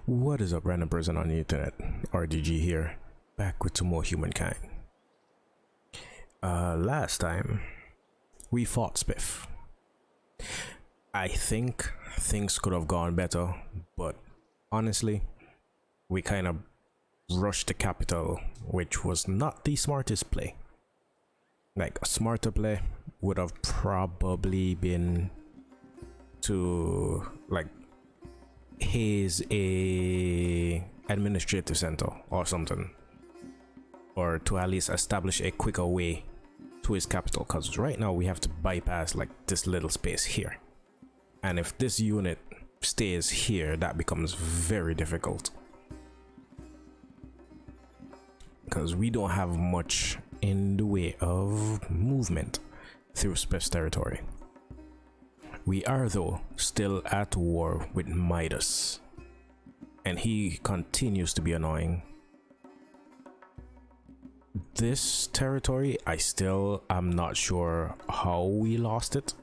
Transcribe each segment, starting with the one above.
What is up, random person on the internet? RDG here, back with some more Humankind. Last time we fought Spiff. I think things could have gone better, but honestly, we kind of rushed the capital, which was not the smartest play. Like, a smarter play would have probably been to like haze a administrative center or something, or to at least establish a quicker way to his capital, because right now we have to bypass like this little space here, and if this unit stays here, that becomes very difficult because we don't have much in the way of movement through Spiff's territory. We are, though, still at war with Midas, and he continues to be annoying. This territory, I still am not sure how we lost it.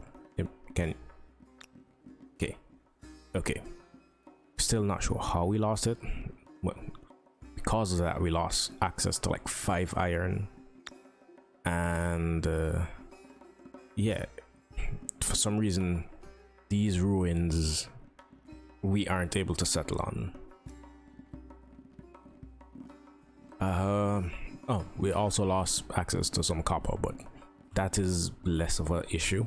Okay. Still not sure how we lost it. Well, because of that, we lost access to like 5 iron, and yeah, for some reason these ruins we aren't able to settle on. Oh, we also lost access to some copper, but that is less of an issue.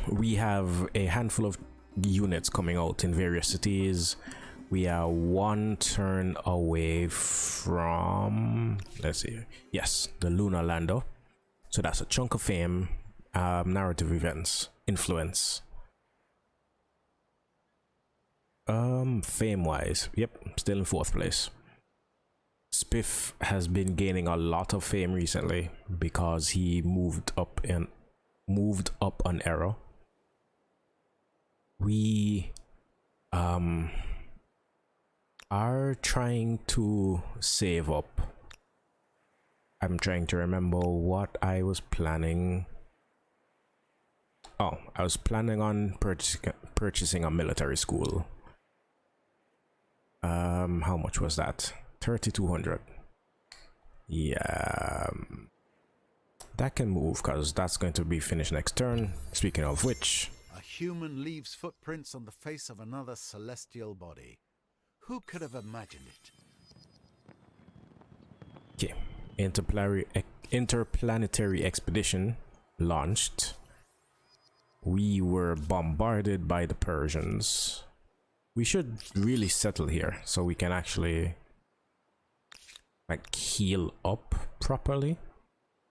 We have a handful of units coming out in various cities. We are 1 turn away from, let's see, yes, the Lunar Lander. So that's a chunk of fame, narrative events, influence. Fame wise, yep, still in 4th place. Spiff has been gaining a lot of fame recently because he moved up an era. We are trying to save up. I'm trying to remember what I was planning. Oh, I was planning on purchasing a military school. How much was that? 3,200. Yeah, that can move because that's going to be finished next turn. Speaking of which, a human leaves footprints on the face of another celestial body. Who could have imagined it? okay, interplanetary expedition launched. We were bombarded by the Persians. We should really settle here so we can actually like heal up properly,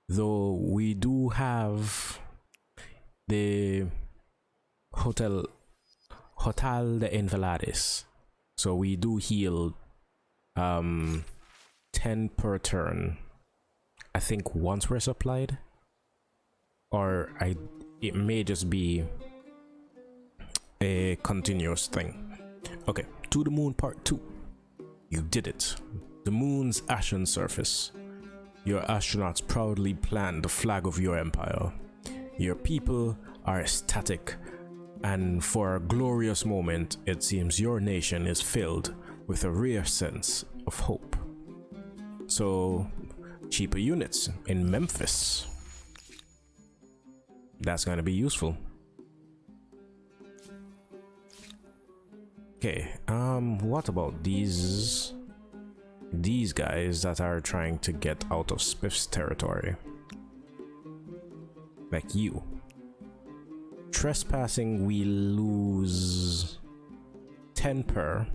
though we do have the Hotel de Invalades, so we do heal 10 per turn, I think, once we're supplied, or it may just be a continuous thing. Okay, to the moon part 2. You did it. The moon's ashen surface. Your astronauts proudly plant the flag of your empire. Your people are ecstatic, and for a glorious moment, it seems your nation is filled with a rare sense of hope. So, cheaper units in Memphis. That's going to be useful. Okay, what about these guys that are trying to get out of Spiff's territory? Like you. Trespassing, we lose 10 per.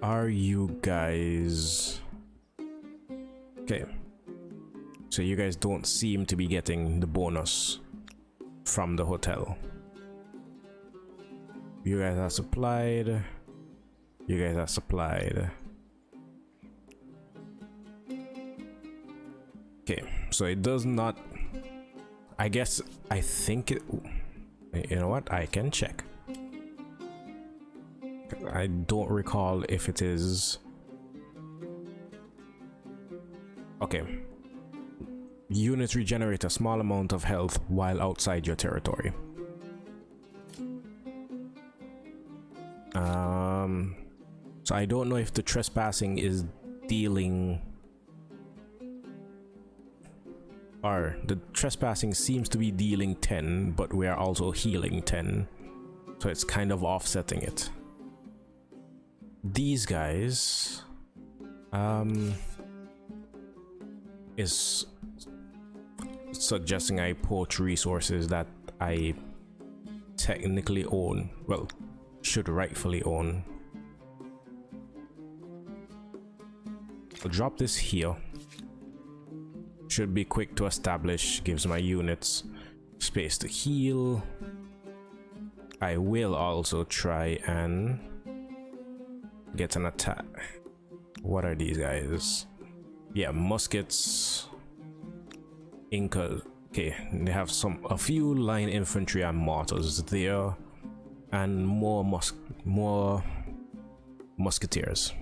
Are you guys... okay. So you guys don't seem to be getting the bonus from the hotel. You guys are supplied. You guys are supplied. Okay, so it does not... I guess, I think it... You know what? I can check. I don't recall if it is... Okay. Units regenerate a small amount of health while outside your territory. So I don't know if the trespassing is dealing, or the trespassing seems to be dealing 10, but we are also healing 10, so it's kind of offsetting it. These guys is suggesting I poach resources that I technically own, well, should rightfully own. I'll drop this here. Should be quick to establish, gives my units space to heal. I will also try and get an attack. What are these guys? Yeah, muskets. Inca. Okay, they have a few line infantry and mortars there, and more musketeers.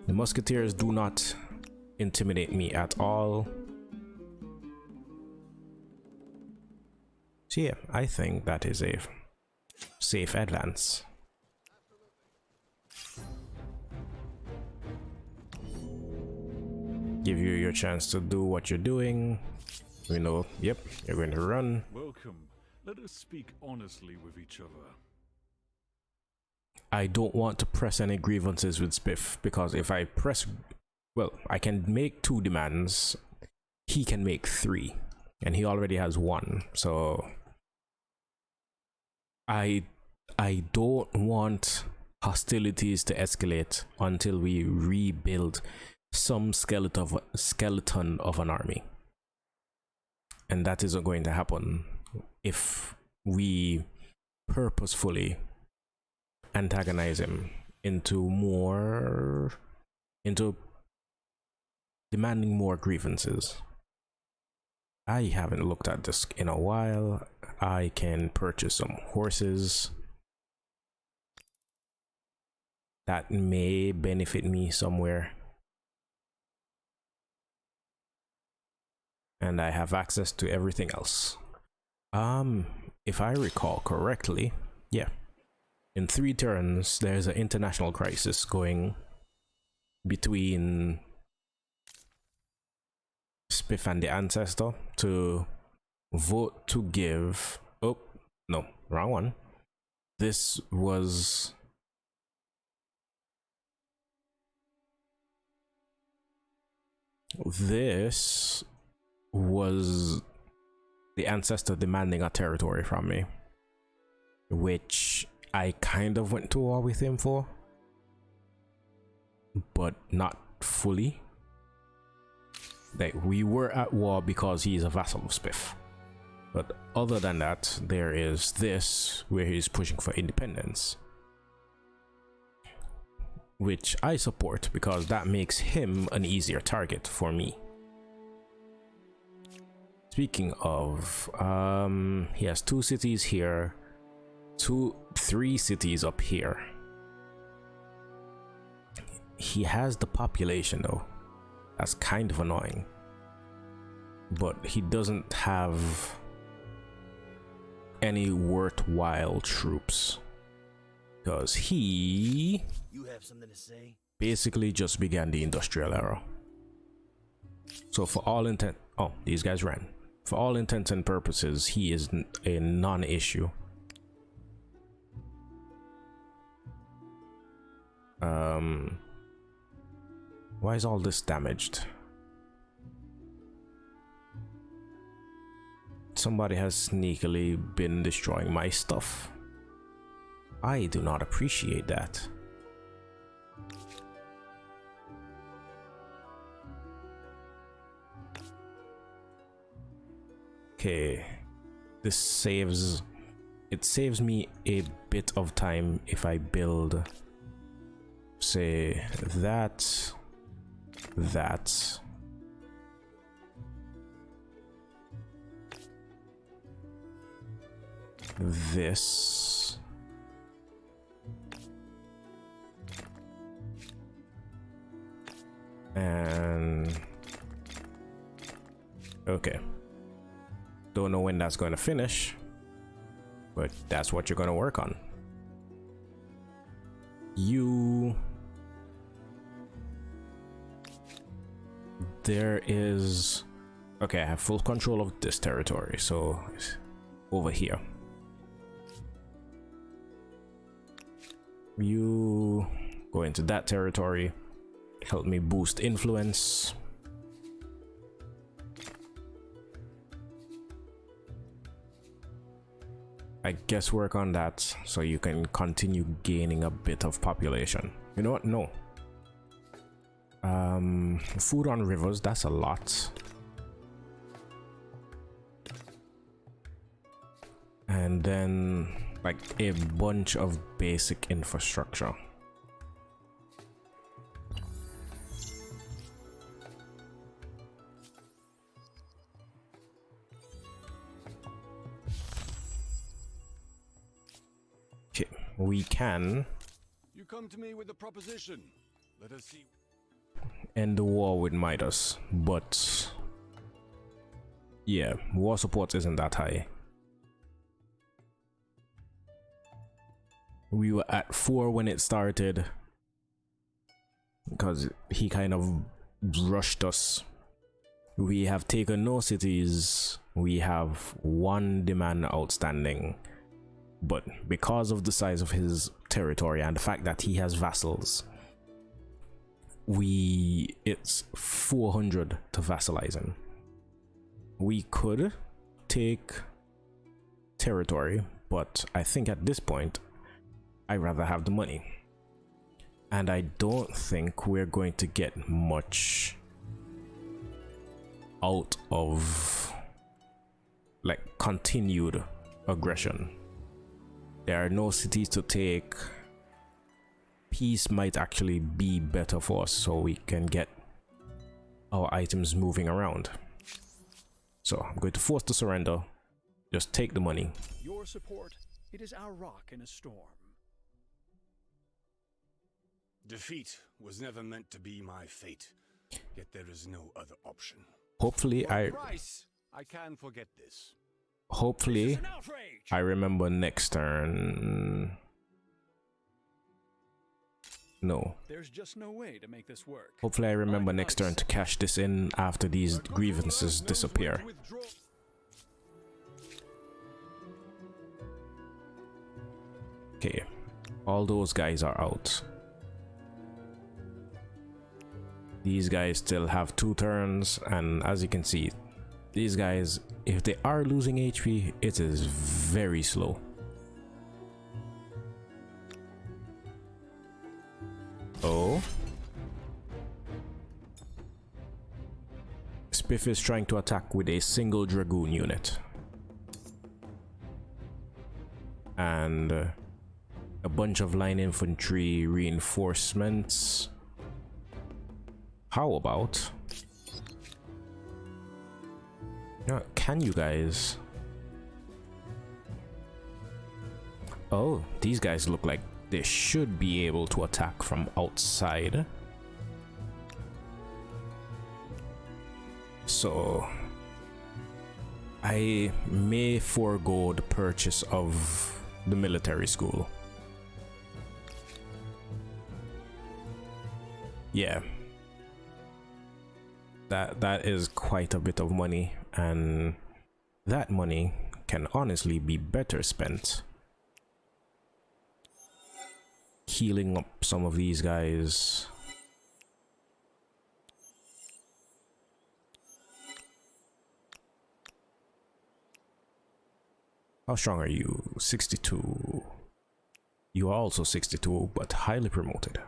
The musketeers do not intimidate me at all. So yeah, I think that is a safe advance. Give you your chance to do what you're doing. We know, yep, you're going to run. Welcome. Let us speak honestly with each other. I don't want to press any grievances with Spiff, because if I press, well, I can make 2 demands. He can make 3, and he already has 1. So I don't want hostilities to escalate until we rebuild some skeleton of an army. And that isn't going to happen if we purposefully antagonize him into demanding more grievances. I haven't looked at this in a while. I can purchase some horses that may benefit me somewhere. And I have access to everything else. If I recall correctly, yeah, in 3 turns there's an international crisis going between Spiff and the Ancestor to vote to give, oh no, wrong one. This was the Ancestor demanding a territory from me, which I kind of went to war with him for, but not fully. Like, we were at war because he's a vassal of Spiff, but other than that, there is this where he's pushing for independence, which I support because that makes him an easier target for me. Speaking of, he has 2 cities here, 3 cities up here. He has the population though. That's kind of annoying. But he doesn't have any worthwhile troops, because he basically just began the industrial era. So for all intent, oh, these guys ran. For all intents and purposes, he is a non-issue. Why is all this damaged? Somebody has sneakily been destroying my stuff. I do not appreciate that. Okay, this saves me a bit of time if I build, say, that, this, and okay. Don't know when that's going to finish, but that's what you're going to work on. You... There is... Okay, I have full control of this territory, so it's over here. You go into that territory, help me boost influence. I guess work on that so you can continue gaining a bit of population. You know what? No. Food on rivers, that's a lot. And then like a bunch of basic infrastructure. Okay, we can You come to me with a proposition. Let us see. end the war with Midas, but yeah, war support isn't that high. We were at 4 when it started because he kind of rushed us. We have taken no cities. We have 1 demand outstanding, but because of the size of his territory and the fact that he has vassals, it's 400 to vassalize him. We could take territory, but I think at this point I'd rather have the money, and I don't think we're going to get much out of like continued aggression. There are no cities to take. Peace might actually be better for us so we can get our items moving around. So I'm going to force the surrender. Just take the money. Your support, it is our rock in a storm. Defeat was never meant to be my fate, yet there is no other option. Hopefully For a price, I can forget this. Hopefully I remember next turn. No. There's just no way to make this work. Hopefully I remember next turn to cash this in after these grievances disappear. Okay, all those guys are out. These guys still have 2 turns, and as you can see, these guys, if they are losing HP, it is very slow. Oh. Spiff is trying to attack with a single Dragoon unit. And a bunch of line infantry reinforcements. How about... can you guys... Oh, these guys look like they should be able to attack from outside. So I may forego the purchase of the military school. Yeah. That is quite a bit of money, and that money can honestly be better spent healing up some of these guys. How strong are you? 62. You are also 62, but highly promoted.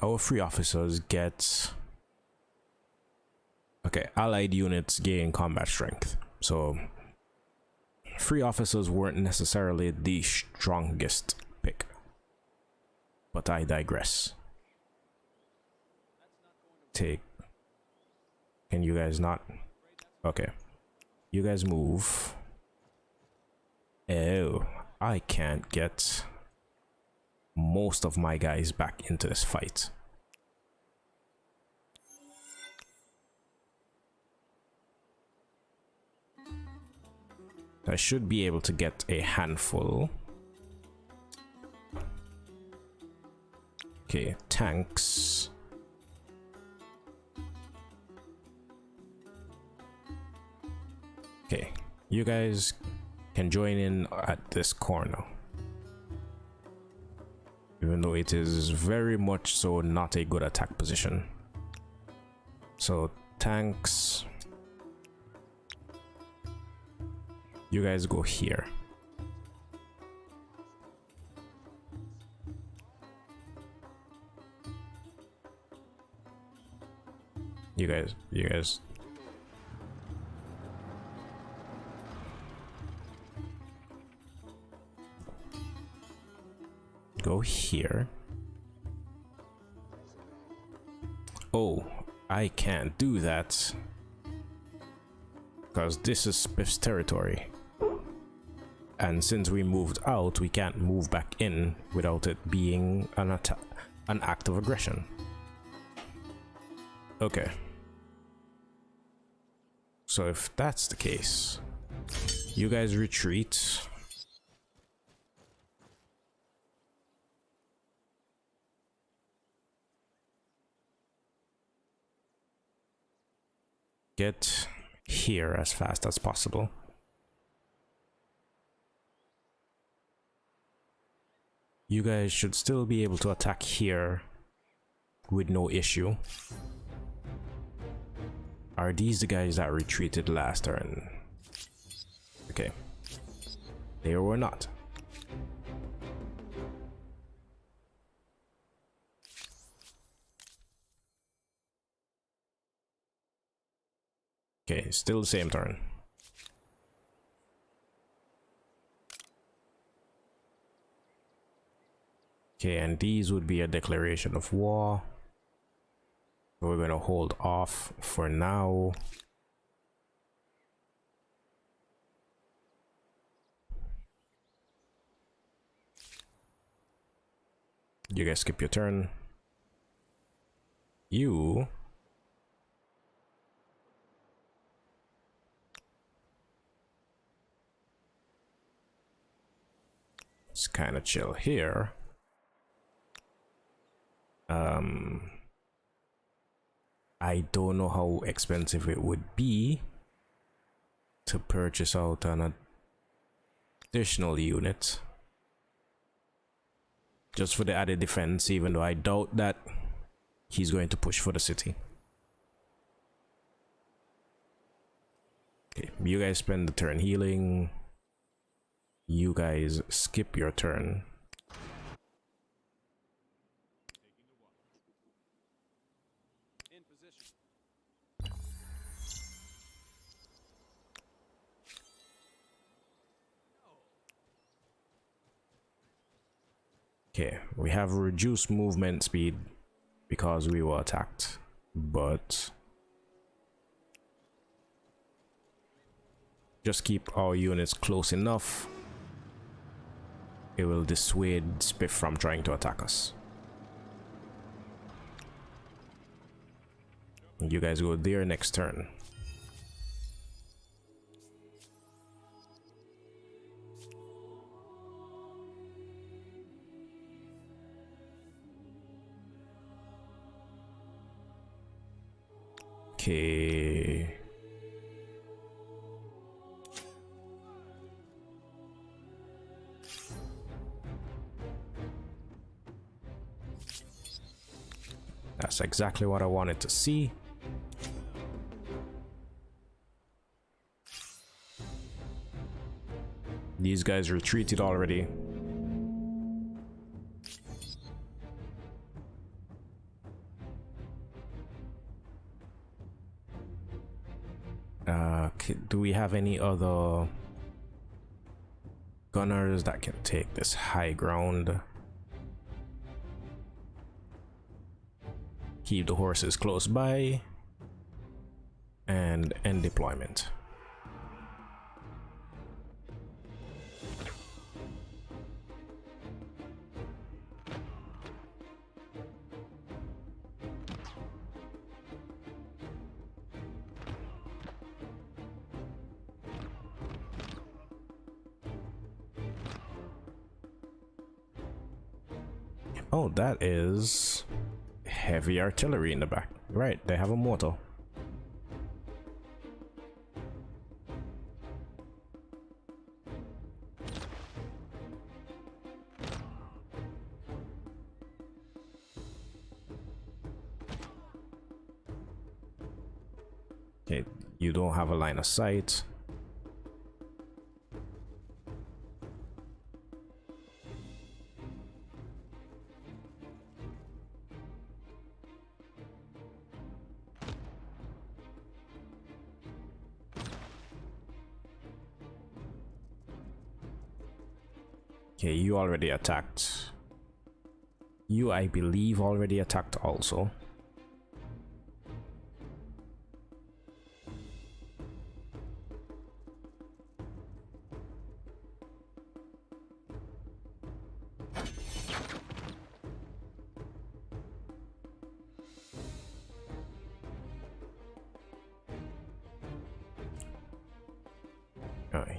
Our free officers get... Okay, allied units gain combat strength. So, free officers weren't necessarily the strongest pick. But I digress. Take... Can you guys not? Okay. You guys move. Oh, I can't get most of my guys back into this fight. I should be able to get a handful. Okay, tanks. Okay, you guys can join in at this corner. Even though it is very much so not a good attack position. So tanks, you guys go here. You guys go here. Oh, I can't do that because this is Spiff's territory, and since we moved out, we can't move back in without it being an act of aggression. Okay, so if that's the case, you guys retreat. Get here as fast as possible. You guys should still be able to attack here with no issue. Are these the guys that retreated last turn? Okay, they were not. Okay, still the same turn. Okay, and these would be a declaration of war. We're gonna hold off for now. You guys skip your turn. You it's kind of chill here. I don't know how expensive it would be to purchase out an additional unit just for the added defense, even though I doubt that he's going to push for the city. Okay, you guys spend the turn healing. You guys skip your turn. Okay, we have reduced movement speed because we were attacked, but just keep our units close enough. It will dissuade Spiff from trying to attack us. You guys go there next turn. Okay. That's exactly what I wanted to see. These guys retreated already. Do we have any other gunners that can take this high ground? Keep the horses close by and end deployment. Oh, that is heavy artillery in the back. Right, they have a mortar. Okay, you don't have a line of sight. Okay, you already attacked. You, I believe, already attacked also.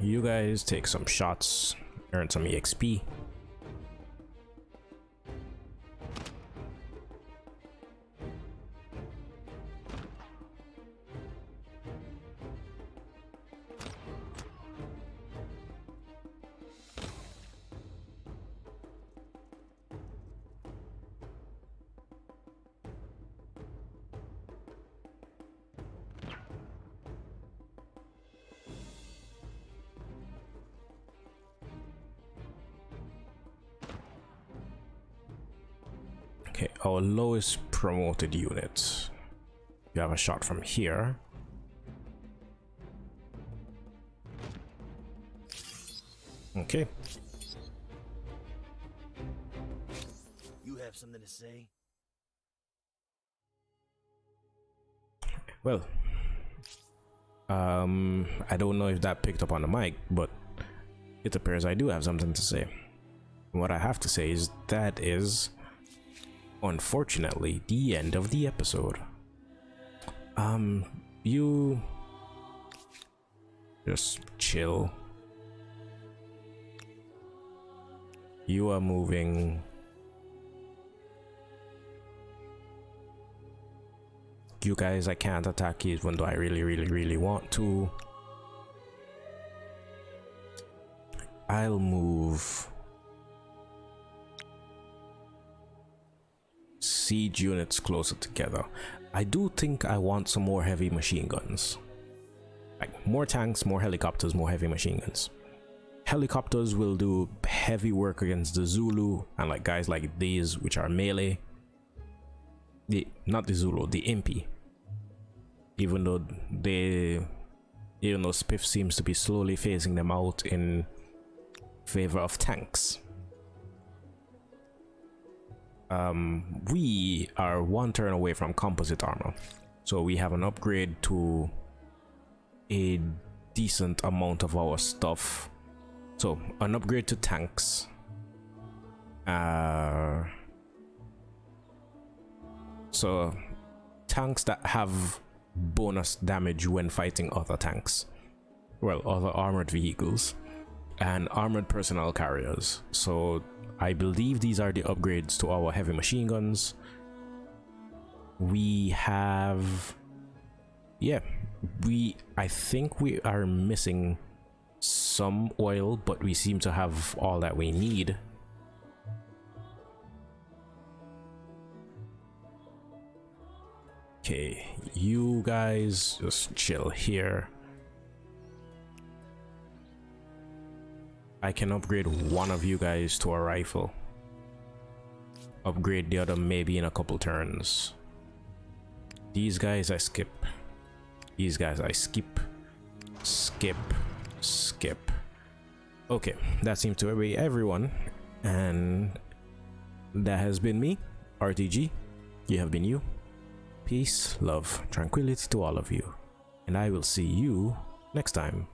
You guys take some shots, earn some EXP. Okay, our lowest promoted unit. You have a shot from here. Okay. You have something to say? Well, I don't know if that picked up on the mic, but it appears I do have something to say. And what I have to say is that is, unfortunately, the end of the episode. You just chill. You are moving. You guys, I can't attack you even though I really want to. I'll move siege units closer together. I do think I want some more heavy machine guns. Like more tanks, more helicopters, more heavy machine guns. Helicopters will do heavy work against the Zulu and like guys like these which are melee. Not the Zulu, the Impi. Even though Spiff seems to be slowly phasing them out in favor of tanks. We are one turn away from composite armor, so we have an upgrade to a decent amount of our stuff. So an upgrade to tanks. So tanks that have bonus damage when fighting other tanks, well, other armored vehicles, and armored personnel carriers. So I believe these are the upgrades to our heavy machine guns. We have, yeah, I think we are missing some oil, but we seem to have all that we need. Okay, you guys just chill here. I can upgrade one of you guys to a rifle. Upgrade the other maybe in a couple turns. These guys I skip. These guys I skip. Skip. Skip. Okay, that seems to be everyone. And that has been me, RTG. You have been you. Peace, love, tranquility to all of you. And I will see you next time.